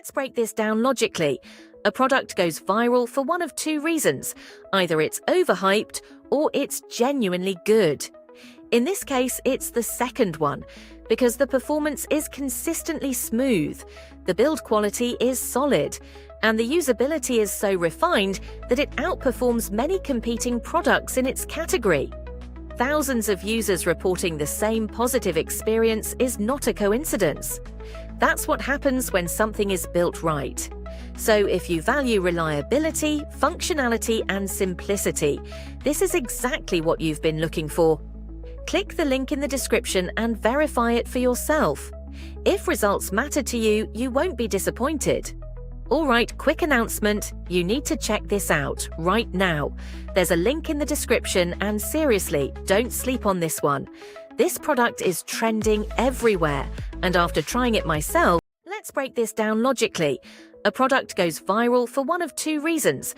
Let's break this down logically. A product goes viral for one of two reasons. Either it's overhyped or it's genuinely good. In this case, it's the second one, because the performance is consistently smooth, the build quality is solid, and the usability is so refined that it outperforms many competing products in its category. Thousands of users reporting the same positive experience is not a coincidence. That's what happens when something is built right. So if you value reliability, functionality, and simplicity, this is exactly what you've been looking for. Click the link in the description and verify it for yourself. If results matter to you, you won't be disappointed. Alright, quick announcement, you need to check this out right now. There's a link in the description and seriously, don't sleep on this one. This product is trending everywhere, and after trying it myself, let's break this down logically. A product goes viral for one of two reasons.